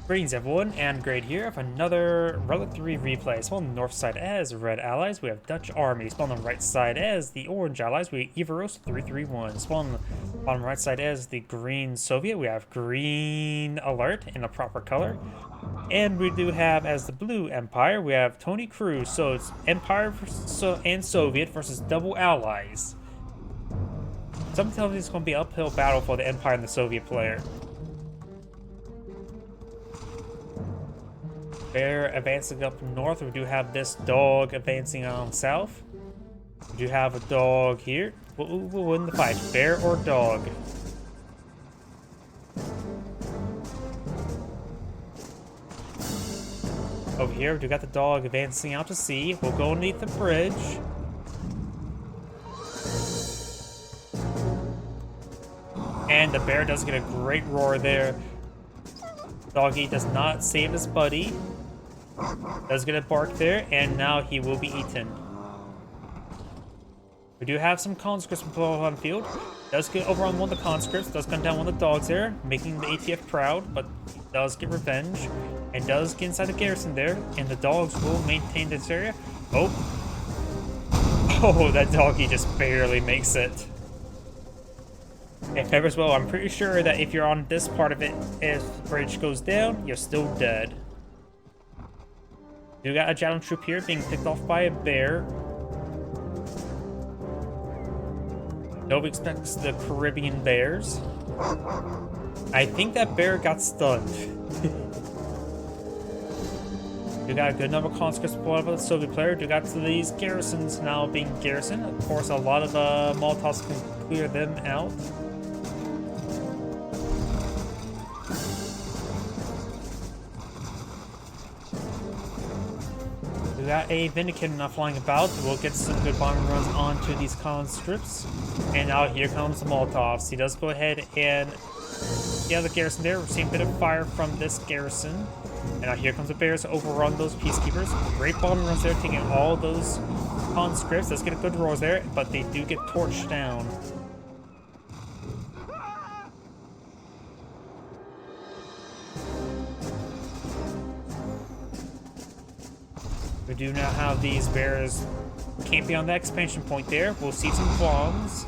Greetings everyone, and Grade here of another Relic 3 replay. So on the north side as Red Allies, we have DutchArmy. So on the right side as the Orange Allies, we have Evirios331. So on the bottom right side as the Green Soviet, we have GreenAlert in a proper color. And we do have as the Blue Empire, we have Toni Kroos. So it's Empire and Soviet versus double allies. Some tell me it's going to be an uphill battle for the Empire and the Soviet player. Bear advancing up north. We do have this dog advancing on south. We do have a dog here. Who will win the fight, bear or dog? Over here, we do got the dog advancing out to sea. We'll go underneath the bridge. And the bear does get a great roar there. Doggy does not save his buddy. Does get a bark there, and now he will be eaten. We do have some conscripts on field. Does get overrun one of the conscripts. Does gun down one of the dogs there, making the ATF proud, but does get revenge. And does get inside the garrison there, and the dogs will maintain this area. Oh, that doggy just barely makes it. And as well, I'm pretty sure that if you're on this part of it, if the bridge goes down, you're still dead. You got a javelin troop here being picked off by a bear. Nobody expects the Caribbean bears. I think that bear got stunned. You got a good number of conscripts pulled out of the Soviet player. You got these garrisons now being garrisoned. Of course, a lot of Molotovs can clear them out. We got a Vindicator now flying about. We'll get some good bombing runs onto these conscripts. And now here comes the Molotovs. He does go ahead and the garrison there. We're seeing a bit of fire from this garrison. And now here comes the bears to overrun those peacekeepers. Great bombing runs there, taking all those conscripts. Let's get a good roars there, but they do get torched down. We do now have these bears camping on that expansion point there. We'll see some bombs.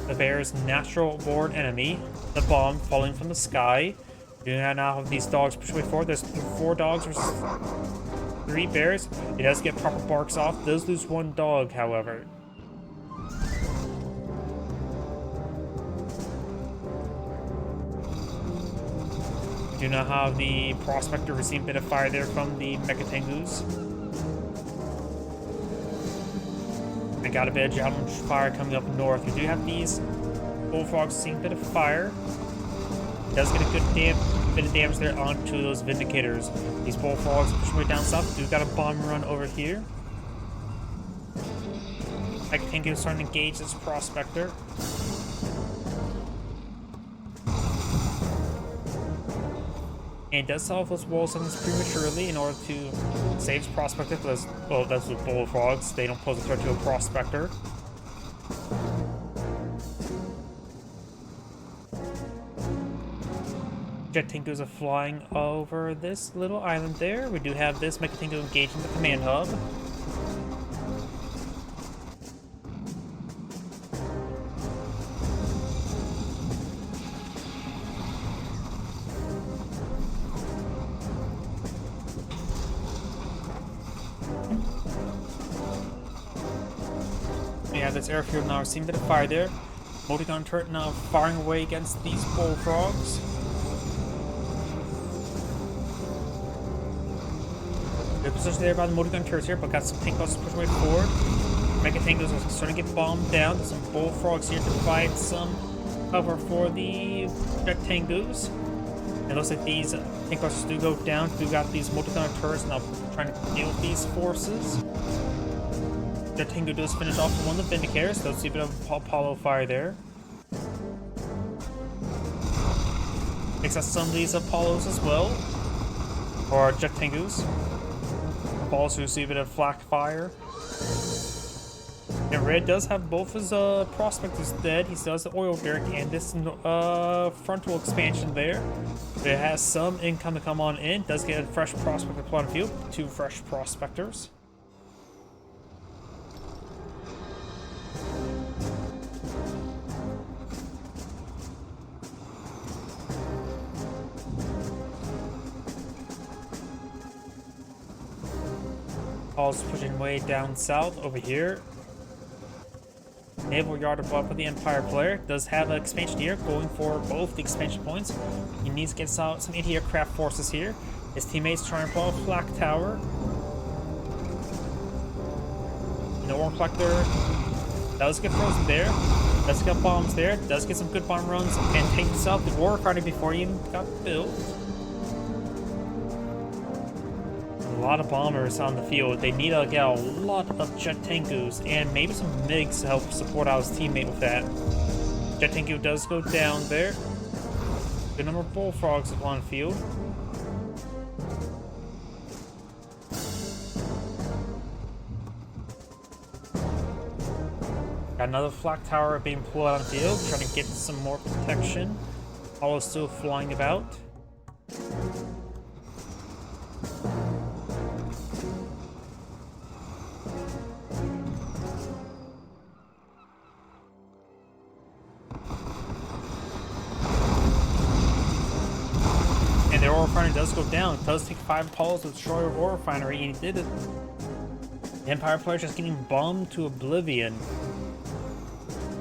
The bear's natural board enemy, the bomb falling from the sky. We do now have these dogs push way forward. There's 4 dogs versus 3 bears. It does get proper barks off. Does lose 1 dog, however. We do now have the Prospector receiving a bit of fire there from the Mechatengus. I got a bit of javelin fire coming up north. We do have these bullfrogs seeing a bit of fire. It does get a good bit of damage there onto those Vindicators. These bullfrogs pushing way down south. We do got a bomb run over here. Mechatengus starting to engage this Prospector. And does sell off those wall settings prematurely in order to save his Prospector. Well, that's with bullfrogs. They don't pose a threat to a Prospector. Jet Tinkus are flying over this little island there. We do have this Mechatengu engaging the command hub. Yeah, this airfield now seeing a bit of fire there. Multi-gun turret now firing away against these bullfrogs. Good position there by the multi-gun turrets here, but got some tank buses pushing way forward. Mechatengus are starting to get bombed down. There's some bullfrogs here to provide some cover for the Rectangus. It looks like these tank buses do go down. We got these multi-gun turrets now trying to deal with these forces. Tengu does finish off one of the Vindicators, so let's see a bit of Apollo fire there. Takes out some of these Apollos as well, or Jet Tengus. Apollos who see a bit of flak fire. And red does have both his prospectors dead. He still has the oil derrick and this frontal expansion there. It has some income to come on in. Does get a fresh prospector plot on field. 2 fresh prospectors. Paul's pushing way down south over here. Naval yard above with the Empire player. Does have an expansion here going for both the expansion points. He needs to get some anti-aircraft forces here. His teammates trying to pull a flak tower. No war collector. Does get frozen there. Does get bombs there. Does get some good bomb runs and takes out the warfighter before he even got built. A lot of bombers on the field. They need to get a lot of jet tankus and maybe some MiGs to help support out his teammate with that. Jet tanku does go down there. Good number of bullfrogs up on the field. Got another flak tower being pulled out on the field, trying to get some more protection. All is still flying about. And their ore refinery does go down. It does take 5 Apollos to destroy our ore refinery, and he did it. The Empire player just getting bombed to oblivion.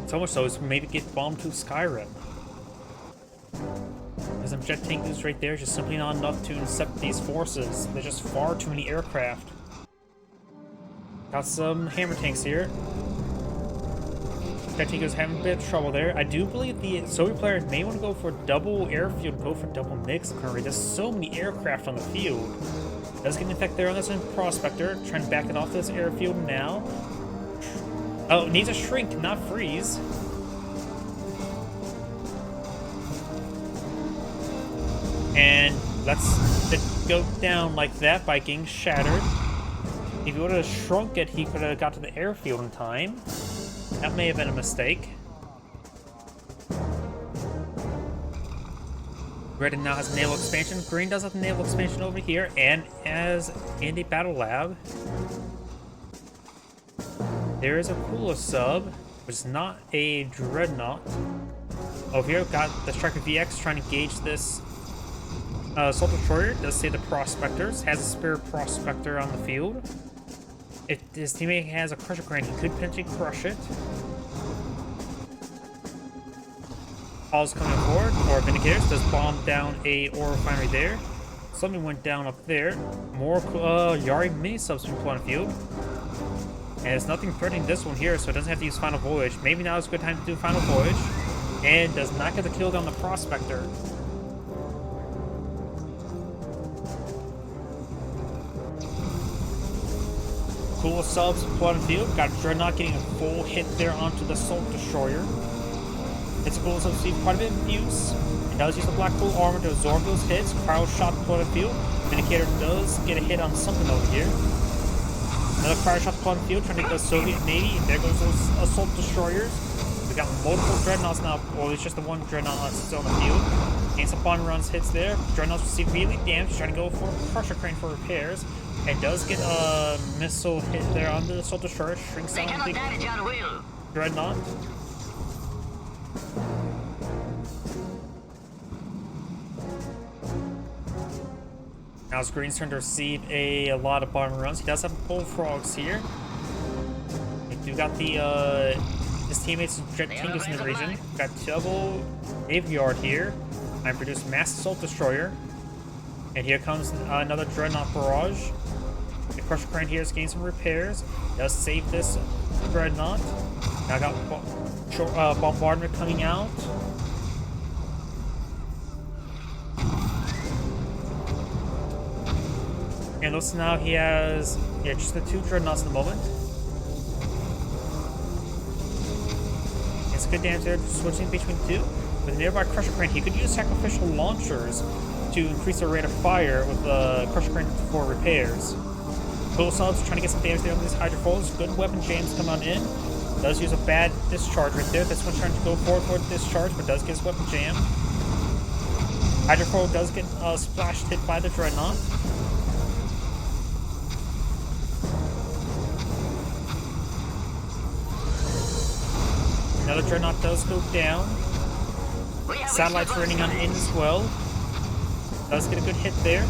So much so, it's maybe get bombed to Skyrim. There's some jet tankers right there, just simply not enough to intercept these forces. There's just far too many aircraft. Got some hammer tanks here. Jet tankers having a bit of trouble there. I do believe the Soviet players may want to go for double airfield, go for double mix currently. There's so many aircraft on the field. Does get an effect there on this prospector. Trying to back it off this airfield now. Oh, it needs a shrink, not freeze. And let's it go down like that by getting shattered. If he would have shrunk it, he could have got to the airfield in time. That may have been a mistake. Red now has a naval expansion. Green does have a naval expansion over here, and as in the battle lab. There is a cooler sub, which is not a dreadnought. Over here, we've got the Striker VX trying to engage this assault destroyer. Does say the prospectors. Has a spare prospector on the field. If his teammate has a crusher crane, he could potentially crush it. Paul's coming forward, or Vindicators does bomb down a ore refinery there. Something went down up there. More Yari mini subs being put on the field. And there's nothing threatening this one here, so it doesn't have to use Final Voyage. Maybe now is a good time to do Final Voyage. And does not get the kill down the Prospector. Cool subs put on the field. Got Dreadnought getting a full hit there onto the Assault Destroyer. It's a cool sub received quite a bit of use. It does use the Black Pool armor to absorb those hits. Cryo shot put on the field. Vindicator does get a hit on something over here. Another fire shot on the field, trying to get the Soviet Navy. There goes those assault destroyers. We got multiple dreadnoughts now. Well, it's just the one dreadnought that's still on the field. Gains some bomb runs, hits there. Dreadnoughts receive really damage, trying to go for a crusher crane for repairs. And does get a missile hit there on the assault destroyer. Shrinks down the dreadnought. Now it's Green's turn to receive a lot of bomb runs. He does have bullfrogs here. We got the his teammates jet tankers in the region. We've got double navy yard here. I produced mass assault destroyer. And here comes another dreadnought barrage. The crusher crane here is getting some repairs. Does save this dreadnought. Now got bombardment coming out. And looks now he has just the 2 dreadnoughts at the moment. It's good damage there, switching between 2. With a nearby crusher crane, he could use sacrificial launchers to increase the rate of fire with the crusher crane for repairs. Cool subs trying to get some damage there on these hydrofoils. Good weapon jams come on in. Does use a bad discharge right there. This one's trying to go forward for a discharge, but does get his weapon jammed. Hydrofoil does get splashed hit by the Dreadnought. Another Dreadnought does go down. Satellite's running on in as well. Does get a good hit there.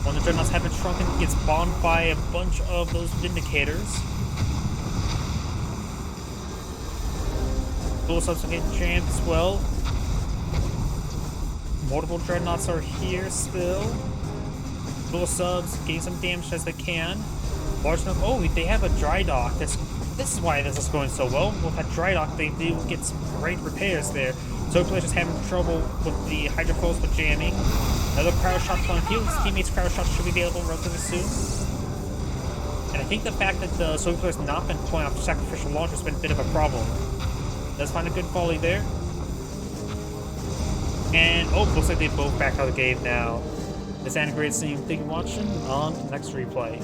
One of the Dreadnoughts have been shrunken, gets bombed by a bunch of those Vindicators. Dual subs are getting jammed as well. Multiple Dreadnoughts are here still. Dual subs getting some damage as they can. Large enough. Oh, they have a dry dock. This is why this is going so well. With that dry dock, they do get some great repairs there. So players just having trouble with the Hydrofoils with jamming. Another crowd shot on field. His teammates' crowd shots should be available relatively soon. And I think the fact that the Soviet players not been pulling off sacrificial launch has been a bit of a problem. Does find a good volley there. And, oh, looks like they both back out of the game now. This integrated scene, thank you for watching. On to the next replay.